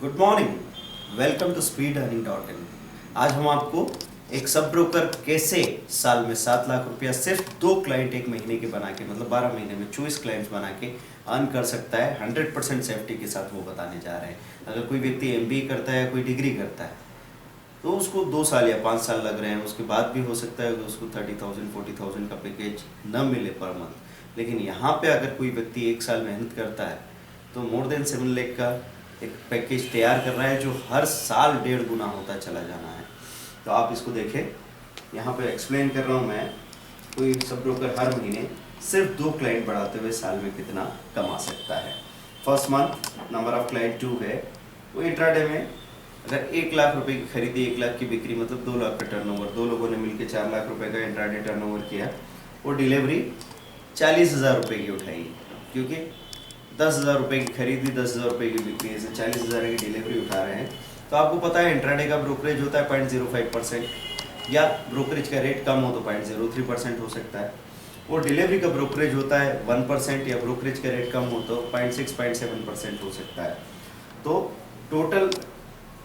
Good morning, welcome to speed earning dot in. आज हम आपको एक सब ब्रोकर कैसे साल में 7 लाख रुपया सिर्फ 2 क्लाइंट एक महीने के बना के, मतलब 12 महीने में 24 क्लाइंट्स बना के अर्न कर सकता है 100% सेफ्टी के साथ, वो बताने जा रहे हैं। अगर कोई व्यक्ति MBA करता है या कोई डिग्री करता है तो उसको 2 साल या 5 साल लग रहे हैं, उसके बाद भी हो सकता है कि उसको 30,000 40,000 का पैकेज न मिले पर मंथ। लेकिन यहाँ पे अगर कोई व्यक्ति 1 साल मेहनत करता है तो मोर देन 7 लाख का एक पैकेज तैयार कर रहा है, जो हर साल 1.5 गुना होता चला जाना है। तो आप इसको देखें, यहाँ पे एक्सप्लेन कर रहा हूँ मैं। कोई सब ब्रोकर हर महीने सिर्फ 2 क्लाइंट बढ़ाते हुए साल में कितना कमा सकता है। First month number of client 2 है। वो इंट्राडे में अगर 1 लाख रुपए की खरीदी, 1 लाख की बिक्री, मतलब 2 लाख का टर्नओवर, 2 लोगों ने मिलकर 4 लाख रुपए का इंट्राडे टर्नओवर किया। वो डिलीवरी 40,000 रुपये की उठाई, क्योंकि 10,000 रुपये की खरीदी, 10,000 रुपये की बिक्री, ऐसे 40,000 की डिलीवरी उठा रहे हैं। तो आपको पता है इंट्राडे का ब्रोकरेज होता है 0.05%, या ब्रोकरेज का रेट कम हो तो 0.03% हो सकता है। और डिलीवरी का ब्रोकरेज होता है 1%, या ब्रोकरेज का रेट कम हो तो 0.6-0.7% हो सकता है। तो टोटल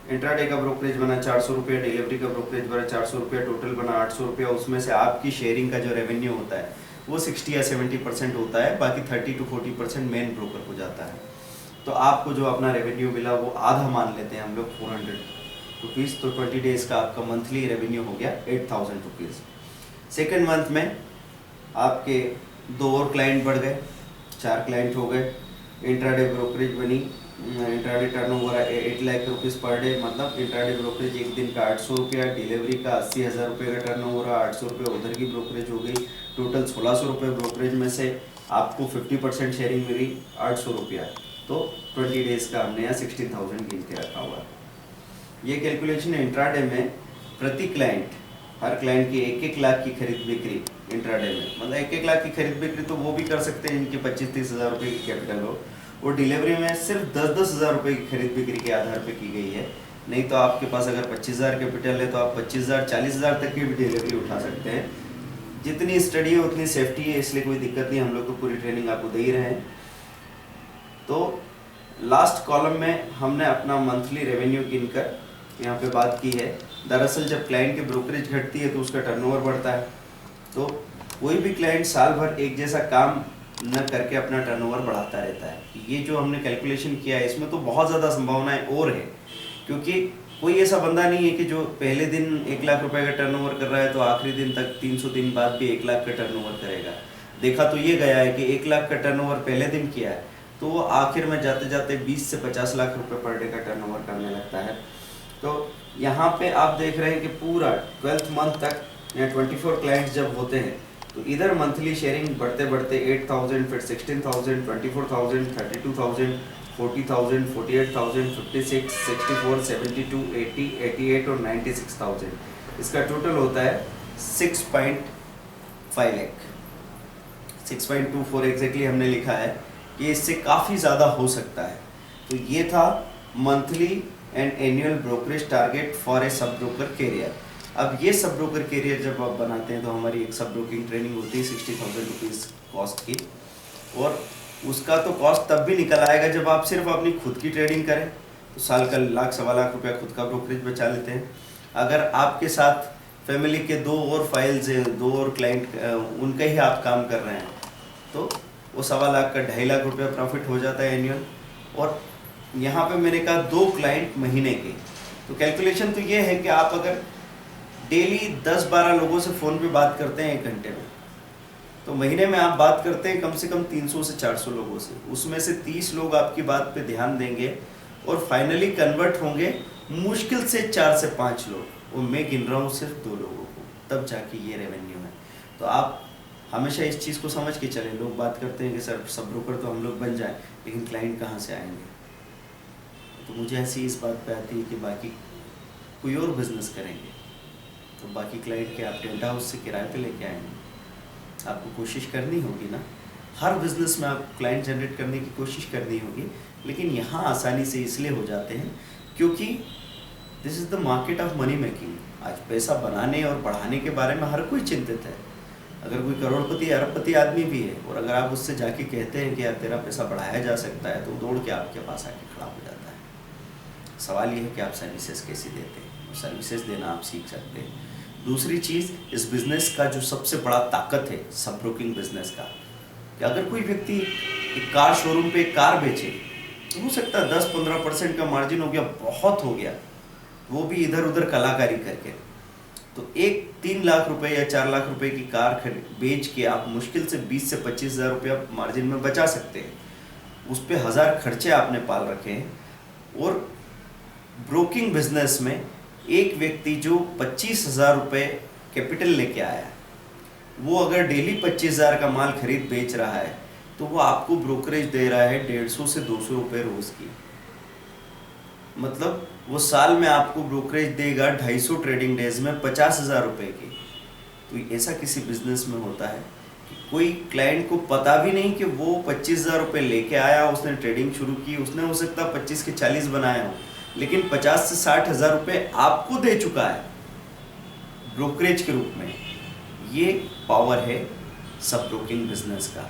इंट्राडे का ब्रोकरेज बना 400 रुपये, डिलीवरी का ब्रोकरेज बना 400 रुपये, टोटल बना 800 रुपये। उसमें से आपकी शेयरिंग का जो रेवेन्यू होता है वो 60 या 70% होता है, बाकी 30 to 40% मेन ब्रोकर को जाता है। तो आपको जो अपना रेवेन्यू मिला वो आधा मान लेते हैं हम लोग 400 रुपीज़। तो 20 डेज़ का आपका मंथली रेवेन्यू हो गया 8,000 रुपीज़। सेकेंड मंथ में आपके 2 और क्लाइंट बढ़ गए, 4 क्लाइंट हो गए। इंट्राडे ब्रोकरेज बनी, intraday turnover 8 lakh rupees per day, मतलब इंट्राडे ब्रोकरेज एक दिन का 800 रुपया, डिलीवरी का 80,000 रुपये का टर्नओवर, 800 रुपये उधर की ब्रोकरेज हो गई। टोटल 1,600 रुपये ब्रोकरेज में से आपको 50% शेयरिंग मिली 800 रुपया। तो 20 डेज़ का हमने यहाँ 16,000 गिन के रखा हुआ है। ये कैलकुलेशन है इंट्राडे में। प्रति क्लाइंट, हर क्लाइंट की 1-1 लाख की खरीद बिक्री इंट्राडे में, मतलब 1-1 लाख की खरीद बिक्री तो वो भी कर सकते हैं जिनके 25-30 हज़ार रुपये की कैपिटल हो। और डिलीवरी में सिर्फ 10-10 हज़ार रुपये की खरीद बिक्री के आधार पर की गई है। नहीं तो आपके पास अगर 25,000 कैपिटल है तो आप 25,000 40,000 तक की भी डिलीवरी उठा सकते हैं। जितनी स्टडी है उतनी सेफ्टी है, इसलिए कोई दिक्कत नहीं, हम लोग को पूरी ट्रेनिंग आपको दे ही रहे हैं। तो लास्ट कॉलम में हमने अपना मंथली रेवेन्यू गिनकर यहाँ पे बात की है। दरअसल जब क्लाइंट की ब्रोकरेज घटती है तो उसका टर्नओवर बढ़ता है। तो कोई भी क्लाइंट साल भर एक जैसा काम न करके अपना टर्नओवर बढ़ाता रहता है। ये जो हमने कैलकुलेशन किया है इसमें तो बहुत ज़्यादा संभावनाएं और है, क्योंकि कोई ऐसा बंदा नहीं है कि जो पहले दिन 1 लाख रुपए का टर्नओवर कर रहा है तो आखिरी दिन तक 300 दिन बाद भी 1 लाख का टर्नओवर करेगा। देखा तो ये गया है कि 1 लाख का टर्नओवर पहले दिन किया है तो वो आखिर में जाते जाते 20 से 50 लाख रुपए पर डे का टर्नओवर करने लगता है। तो यहाँ पे आप देख रहे हैं कि पूरा 12th मंथ तक या 24 क्लाइंट्स जब होते हैं तो इधर मंथली शेयरिंग बढ़ते बढ़ते 8,000, फिर 16,000, 24,000, 32,000, 40,000, 48,000, 56, 64, 72, 80, 88 और 96,000। इसका टोटल होता है 6.5 लाख। 6.24 एग्जैक्टली हमने लिखा है कि इससे काफ़ी ज़्यादा हो सकता है। तो ये था monthly and annual brokerage target for a sub broker career. अब ये सब ब्रोकर कैरियर जब आप बनाते हैं तो हमारी एक सब ब्रोकिंग ट्रेनिंग होती है 60,000 रुपीज़ कॉस्ट की, और उसका तो कॉस्ट तब भी निकल आएगा जब आप सिर्फ अपनी खुद की ट्रेडिंग करें तो साल का 1-1.25 लाख रुपया खुद का ब्रोकरेज बचा लेते हैं। अगर आपके साथ फैमिली के 2 और फाइल्स हैं, 2 और क्लाइंट, उनका ही आप काम कर रहे हैं तो वो 1.25 लाख का 2.5 लाख रुपया प्रॉफिट हो जाता है एनुअल। और यहाँ पे मैंने कहा 2 क्लाइंट महीने के, तो कैलकुलेशन तो ये है कि आप अगर डेली 10-12 लोगों से फ़ोन पे बात करते हैं 1 घंटे में, तो महीने में आप बात करते हैं कम से कम 300 से 400 लोगों से। उसमें से 30 लोग आपकी बात पे ध्यान देंगे और फाइनली कन्वर्ट होंगे मुश्किल से 4 से 5 लोग, और मैं गिन रहा हूँ सिर्फ 2 लोगों को, तब जाके ये रेवेन्यू है। तो आप हमेशा इस चीज़ को समझ के चलें। लोग बात करते हैं कि सर सब ब्रोकर तो हम लोग बन जाएं, लेकिन क्लाइंट कहाँ से आएंगे? तो मुझे ऐसी इस बात पे आती है कि बाकी कोई और बिजनेस करेंगे तो बाकी क्लाइंट के आप टेंट हाउस से किराए पे लेके आएंगे। आपको कोशिश करनी होगी ना, हर बिजनेस में आप क्लाइंट जनरेट करने की कोशिश करनी होगी, लेकिन यहाँ आसानी से इसलिए हो जाते हैं क्योंकि this is the market of money making. आज पैसा बनाने और बढ़ाने के बारे में हर कोई चिंतित है। अगर कोई करोड़पति अरबपति आदमी भी है और अगर आप उससे जाके कहते हैं कि यार तेरा पैसा बढ़ाया जा सकता है तो दौड़ के आपके पास आके खड़ा हो जाता है। सवाल ये है कि आप सर्विसेज कैसे देते हैं, सर्विसेज देना आप सीख सकते हैं। दूसरी चीज़, इस बिज़नेस का जो सबसे बड़ा ताकत है सब ब्रोकिंग बिजनेस का, कि अगर कोई व्यक्ति एक कार शोरूम पे एक कार बेचे, तो हो सकता है 10-15% का मार्जिन हो गया, बहुत हो गया, वो भी इधर उधर कलाकारी करके। तो एक 3 लाख रुपए या 4 लाख रुपए की कार बेच के आप मुश्किल से 20 से 25 हज़ार रुपया मार्जिन में बचा सकते हैं। उस पर 1000 खर्चे आपने पाल रखे हैं। और ब्रोकिंग बिजनेस में एक व्यक्ति जो 25,000 रुपये कैपिटल लेके आया, वो अगर डेली 25,000 का माल खरीद बेच रहा है, तो वो आपको ब्रोकरेज दे रहा है 150 से 200 रुपये रोज की। मतलब वो साल में आपको ब्रोकरेज देगा 250 ट्रेडिंग डेज में 50,000 रुपये की। तो ऐसा किसी बिजनेस में होता है कि कोई क्लाइंट को पता भी नहीं कि वो 25,000 रुपये लेके आया, उसने ट्रेडिंग शुरू की, उसने हो सकता 25 के 40 बनाए हो, लेकिन 50 से 60 हज़ार रुपये आपको दे चुका है ब्रोकरेज के रूप में। ये पावर है सब ब्रोकिंग बिजनेस का।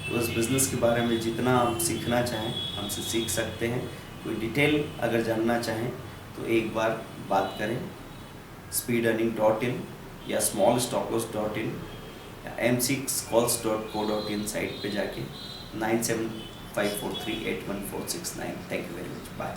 तो इस बिज़नेस के बारे में जितना आप सीखना चाहें हमसे सीख सकते हैं। कोई डिटेल अगर जानना चाहें तो एक बार बात करें speedearning.in या smallstockloss.in या m6calls.co.in साइट पे जाके 9754381469। Thank you very much, bye.